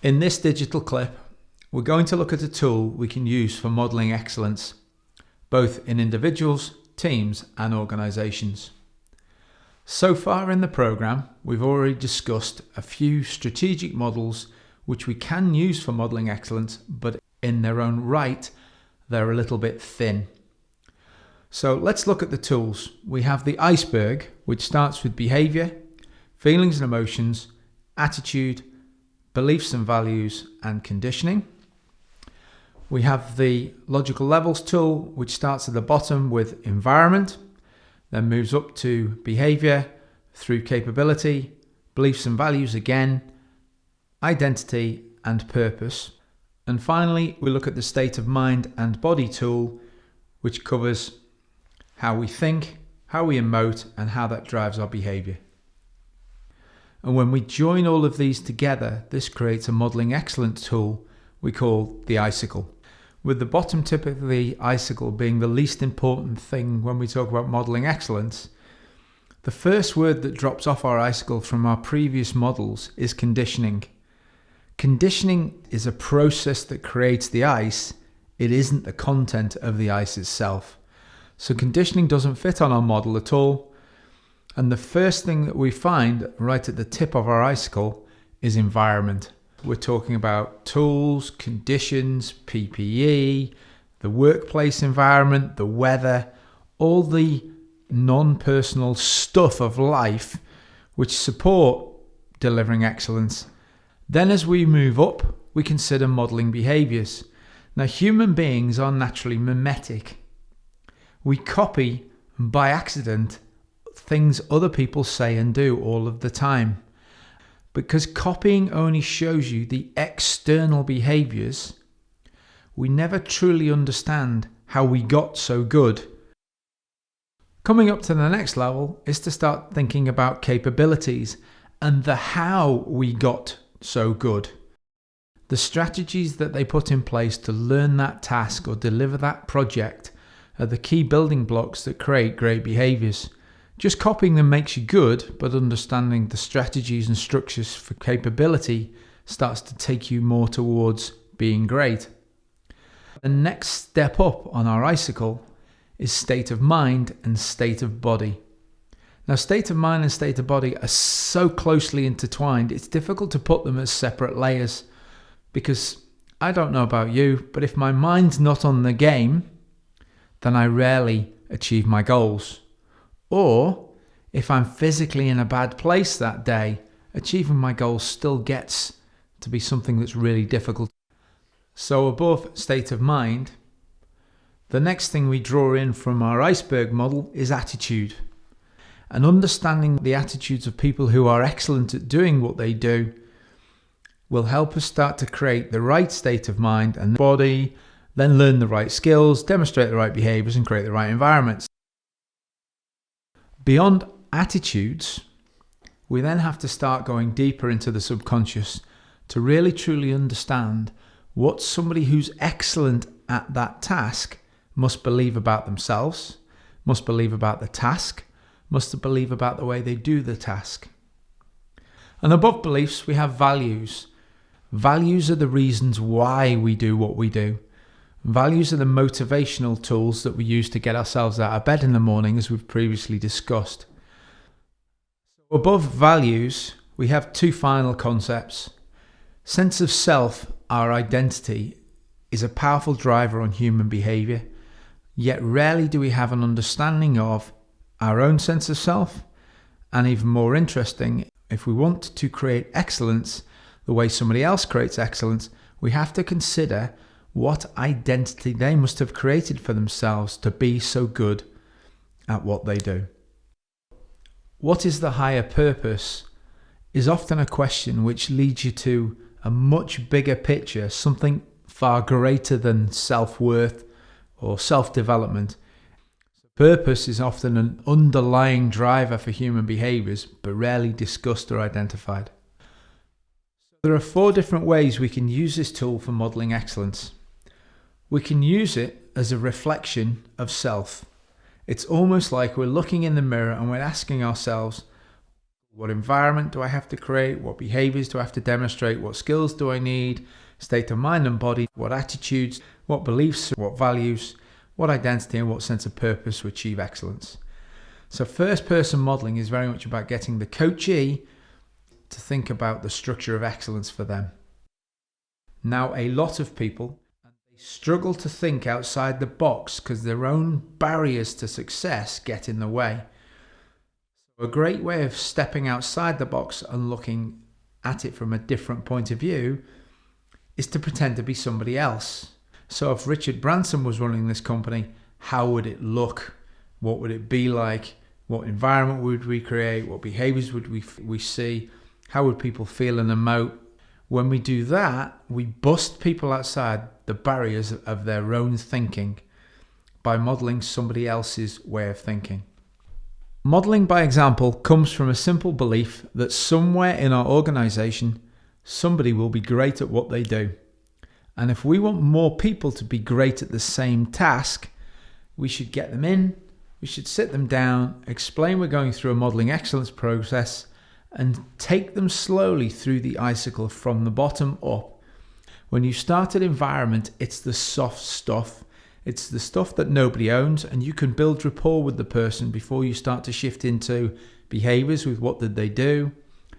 In this digital clip, we're going to look at a tool we can use for modelling excellence, both in individuals, teams and organisations. So far in the programme, we've already discussed a few strategic models which we can use for modelling excellence, but in their own right, they're a little bit thin. So let's look at the tools. We have the iceberg, which starts with behaviour, feelings and emotions, attitude, beliefs and values, and conditioning. We have the logical levels tool, which starts at the bottom with environment, then moves up to behaviour, through capability, beliefs and values again, identity and purpose. And finally, we look at the state of mind and body tool, which covers how we think, how we emote, and how that drives our behaviour. And when we join all of these together, this creates a modelling excellence tool we call the icicle. With the bottom tip of the icicle being the least important thing when we talk about modelling excellence, the first word that drops off our icicle from our previous models is conditioning. Conditioning is a process that creates the ice. It isn't the content of the ice itself. So conditioning doesn't fit on our model at all. And the first thing that we find right at the tip of our icicle is environment. We're talking about tools, conditions, PPE, the workplace environment, the weather, all the non-personal stuff of life which support delivering excellence. Then as we move up, we consider modelling behaviours. Now, human beings are naturally mimetic. We copy by accident things other people say and do all of the time. Because copying only shows you the external behaviours, we never truly understand how we got so good. Coming up to the next level is to start thinking about capabilities and the how we got so good. The strategies that they put in place to learn that task or deliver that project are the key building blocks that create great behaviours. Just copying them makes you good, but understanding the strategies and structures for capability starts to take you more towards being great. The next step up on our icicle is state of mind and state of body. Now, state of mind and state of body are so closely intertwined, it's difficult to put them as separate layers, because I don't know about you, but if my mind's not on the game, then I rarely achieve my goals. Or if I'm physically in a bad place that day, achieving my goals still gets to be something that's really difficult. So above state of mind, the next thing we draw in from our iceberg model is attitude. And understanding the attitudes of people who are excellent at doing what they do will help us start to create the right state of mind and body, then learn the right skills, demonstrate the right behaviours, and create the right environments. Beyond attitudes, we then have to start going deeper into the subconscious to really truly understand what somebody who's excellent at that task must believe about themselves, must believe about the task, must believe about the way they do the task. And above beliefs, we have values. Values are the reasons why we do what we do. Values are the motivational tools that we use to get ourselves out of bed in the morning, as we've previously discussed. Above values, we have two final concepts. Sense of self, our identity, is a powerful driver on human behaviour, yet rarely do we have an understanding of our own sense of self. And even more interesting, if we want to create excellence the way somebody else creates excellence, we have to consider what identity they must have created for themselves to be so good at what they do. What is the higher purpose is often a question which leads you to a much bigger picture, something far greater than self-worth or self-development. Purpose is often an underlying driver for human behaviours, but rarely discussed or identified. There are 4 different ways we can use this tool for modelling excellence. We can use it as a reflection of self. It's almost like we're looking in the mirror and we're asking ourselves, What environment do I have to create? What behaviors do I have to demonstrate? What skills do I need? State of mind and body, what attitudes, what beliefs, what values, what identity, and what sense of purpose to achieve excellence. So first person modeling is very much about getting the coachee to think about the structure of excellence for them. Now, a lot of people struggle to think outside the box because their own barriers to success get in the way. So a great way of stepping outside the box and looking at it from a different point of view is to pretend to be somebody else. So if Richard Branson was running this company, how would it look? What would it be like? What environment would we create? What behaviors would we see? How would people feel and emote? When we do that, we bust people outside the barriers of their own thinking by modeling somebody else's way of thinking. Modeling by example comes from a simple belief that somewhere in our organization, somebody will be great at what they do. And if we want more people to be great at the same task, we should get them in, we should sit them down, explain we're going through a modeling excellence process, and take them slowly through the icicle from the bottom up. When you start an environment, it's the soft stuff. It's the stuff that nobody owns, and you can build rapport with the person before you start to shift into behaviors with what did they do,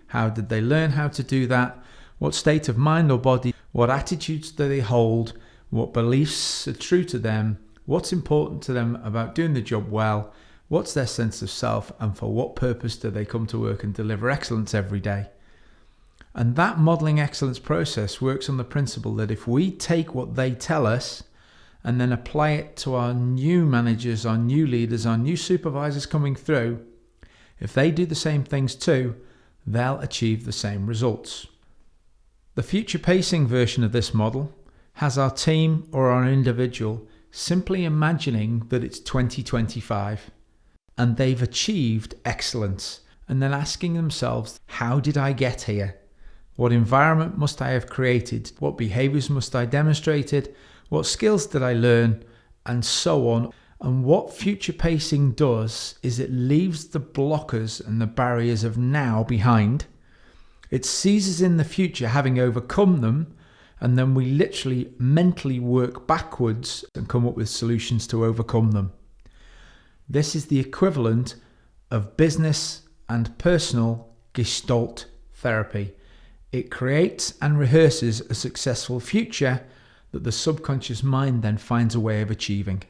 how did they learn how to do that, what state of mind or body, what attitudes do they hold, what beliefs are true to them, what's important to them about doing the job well, what's their sense of self, and for what purpose do they come to work and deliver excellence every day. And that modeling excellence process works on the principle that if we take what they tell us and then apply it to our new managers, our new leaders, our new supervisors coming through, if they do the same things too, they'll achieve the same results. The future pacing version of this model has our team or our individual simply imagining that it's 2025 and they've achieved excellence, and then asking themselves, how did I get here? What environment must I have created? What behaviors must I demonstrated? What skills did I learn? And so on. And what future pacing does is it leaves the blockers and the barriers of now behind. It seizes in the future having overcome them, and then we literally mentally work backwards and come up with solutions to overcome them. This is the equivalent of business and personal Gestalt therapy. It creates and rehearses a successful future that the subconscious mind then finds a way of achieving.